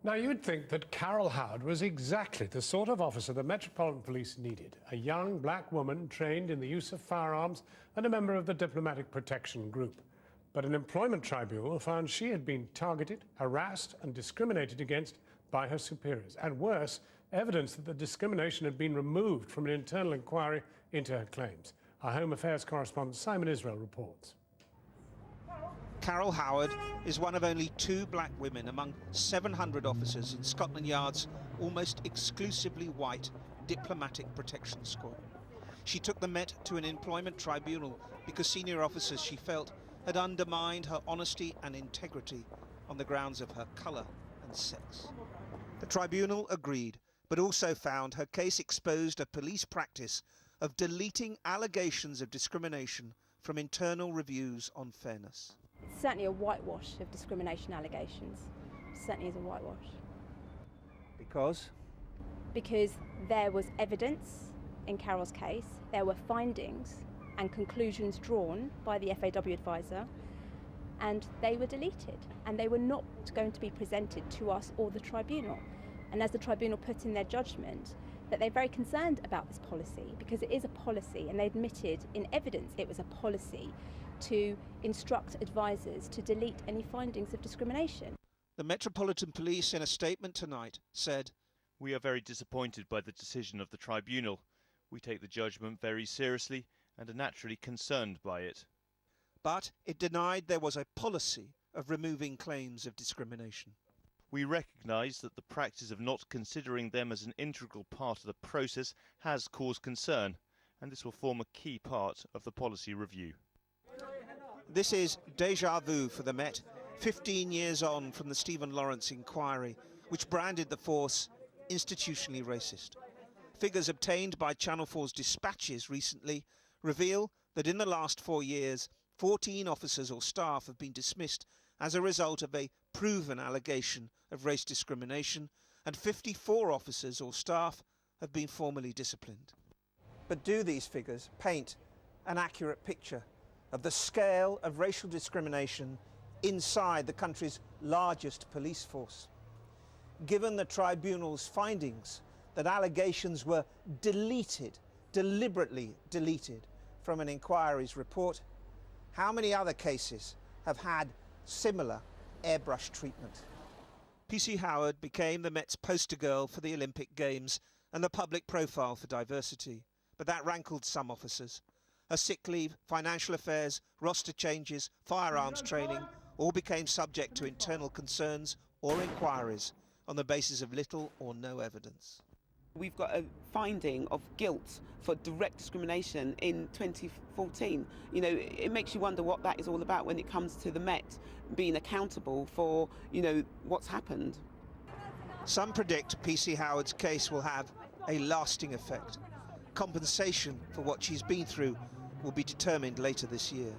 Now, you'd think that Carol Howard was exactly the sort of officer the Metropolitan Police needed. A young black woman trained in the use of firearms and a member of the Diplomatic Protection Group. But an employment tribunal found she had been targeted, harassed and discriminated against by her superiors. And worse, evidence that the discrimination had been removed from an internal inquiry into her claims. Our Home Affairs correspondent Simon Israel reports. Carol Howard is one of only 2 black women among 700 officers in Scotland Yard's almost exclusively white Diplomatic Protection Squad. She took the Met to an employment tribunal because senior officers, she felt, had undermined her honesty and integrity on the grounds of her colour and sex. The tribunal agreed, but also found her case exposed a police practice of deleting allegations of discrimination from internal reviews on fairness. It's certainly a whitewash of discrimination allegations. It certainly is a whitewash. Because? Because there was evidence in Carol's case, there were findings and conclusions drawn by the FAW advisor, and they were deleted, and they were not going to be presented to us or the tribunal. And as the tribunal put in their judgment, that they're very concerned about this policy because it is a policy, and they admitted in evidence it was a policy to instruct advisors to delete any findings of discrimination. The Metropolitan Police, in a statement tonight, said, "We are very disappointed by the decision of the tribunal. We take the judgment very seriously and are naturally concerned by it." But it denied there was a policy of removing claims of discrimination. "We recognise that the practice of not considering them as an integral part of the process has caused concern, and this will form a key part of the policy review." This is déjà vu for the Met, 15 years on from the Stephen Lawrence inquiry, which branded the force institutionally racist. Figures obtained by Channel 4's dispatches recently reveal that in the last 4 years, 14 officers or staff have been dismissed as a result of a proven allegation of race discrimination, and 54 officers or staff have been formally disciplined. But do these figures paint an accurate picture of the scale of racial discrimination inside the country's largest police force? Given the tribunal's findings that allegations were deliberately deleted from an inquiry's report, how many other cases have had similar airbrush treatment? PC Howard became the Met's poster girl for the Olympic Games and the public profile for diversity. But that rankled some officers. Her sick leave, financial affairs, roster changes, firearms training all became subject to internal concerns or inquiries on the basis of little or no evidence. We've got a finding of guilt for direct discrimination in 2014. You know, it makes you wonder what that is all about when it comes to the Met being accountable for, what's happened. Some predict PC Howard's case will have a lasting effect. Compensation for what she's been through will be determined later this year.